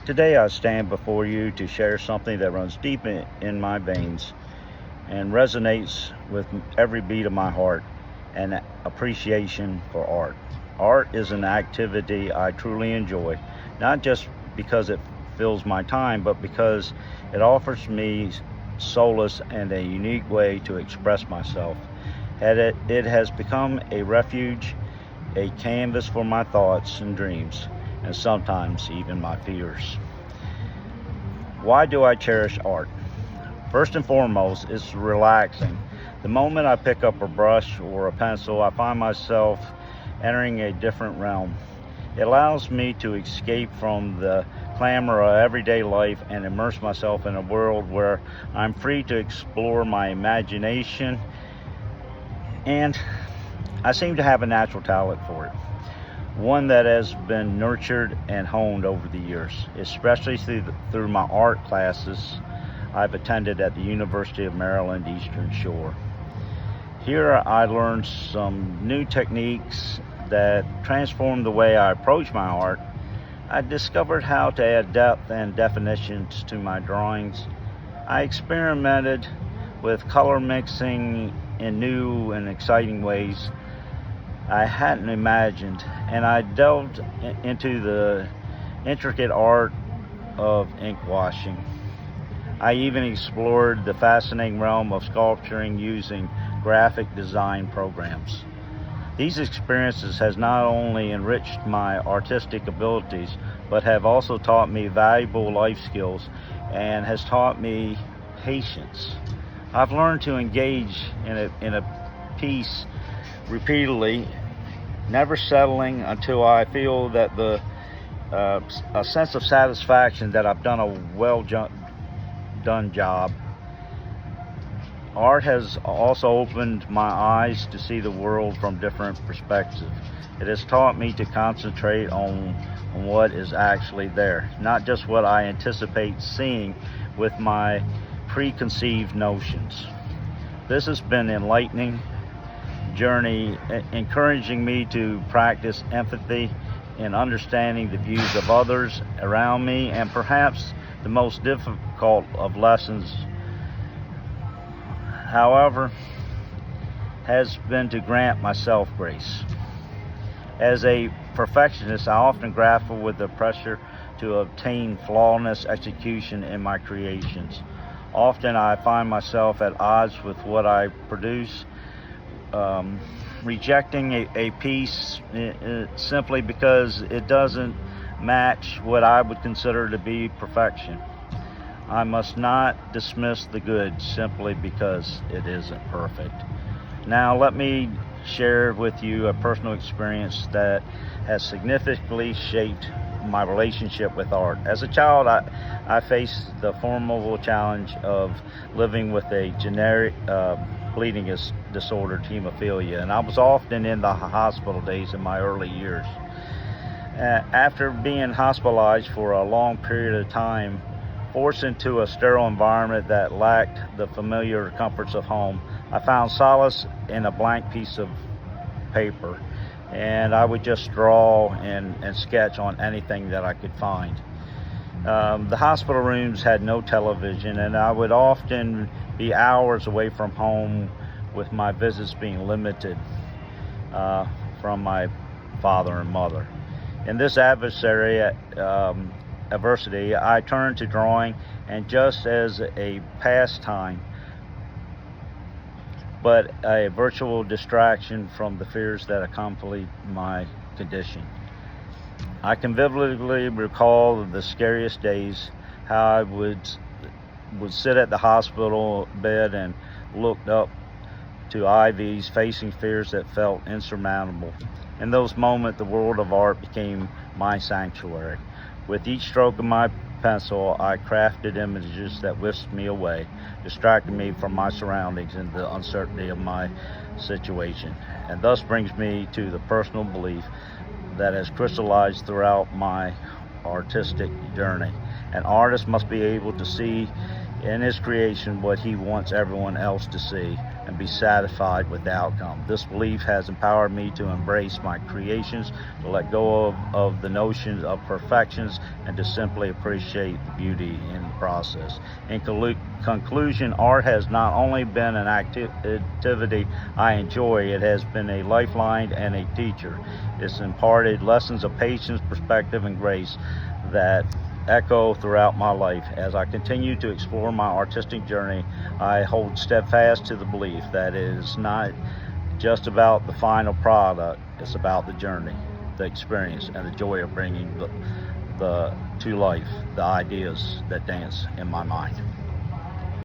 Today I stand before you to share something that runs deep in my veins and resonates with every beat of my heart, and appreciation for art. Art is an activity I truly enjoy, not just because it fills my time, but because it offers me solace and a unique way to express myself. And it has become a refuge, a canvas for my thoughts and dreams, and sometimes even my fears. Why do I cherish art? First and foremost, it's relaxing. The moment I pick up a brush or a pencil, I find myself entering a different realm. It allows me to escape from the clamor of everyday life and immerse myself in a world where I'm free to explore my imagination, and I seem to have a natural talent for it. One that has been nurtured and honed over the years, especially through my art classes I've attended at the University of Maryland Eastern Shore. Here I learned some new techniques that transformed the way I approach my art. I discovered how to add depth and definitions to my drawings. I experimented with color mixing in new and exciting ways I hadn't imagined, and I delved into the intricate art of ink washing. I even explored the fascinating realm of sculpturing using graphic design programs. These experiences has not only enriched my artistic abilities, but have also taught me valuable life skills and has taught me patience. I've learned to engage in a piece repeatedly, never settling until I feel that a sense of satisfaction that I've done a done job. Art has also opened my eyes to see the world from different perspectives. It has taught me to concentrate on what is actually there, not just what I anticipate seeing with my preconceived notions. This has been an enlightening journey, encouraging me to practice empathy in understanding the views of others around me, and perhaps the most difficult of lessons, however, has been to grant myself grace. As a perfectionist, I often grapple with the pressure to obtain flawless execution in my creations. Often I find myself at odds with what I produce, rejecting a piece simply because it doesn't match what I would consider to be perfection. I must not dismiss the good simply because it isn't perfect. Now let me share with you a personal experience that has significantly shaped my relationship with art. As a child, I faced the formidable challenge of living with a genetic bleeding disorder, hemophilia, and I was often in the hospital days in my early years. After being hospitalized for a long period of time, forced into a sterile environment that lacked the familiar comforts of home, I found solace in a blank piece of paper, and I would just draw and sketch on anything that I could find. The hospital rooms had no television, and I would often be hours away from home, with my visits being limited from my father and mother. In this adversity, I turned to drawing, and just as a pastime, but a virtual distraction from the fears that accompanied my condition. I can vividly recall the scariest days, how I would sit at the hospital bed and looked up to IVs, facing fears that felt insurmountable. In those moments, the world of art became my sanctuary. With each stroke of my pencil, I crafted images that whisked me away, distracting me from my surroundings and the uncertainty of my situation, and thus brings me to the personal belief that has crystallized throughout my artistic journey. An artist must be able to see in his creation what he wants everyone else to see and be satisfied with the outcome. This belief has empowered me to embrace my creations, to let go of the notions of perfections, and to simply appreciate the beauty in the process. In conclusion, art has not only been an activity I enjoy, it has been a lifeline and a teacher. It's imparted lessons of patience, perspective, and grace that echo throughout my life. As I continue to explore my artistic journey, I hold steadfast to the belief that it is not just about the final product, it's about the journey, the experience, and the joy of bringing to life the ideas that dance in my mind.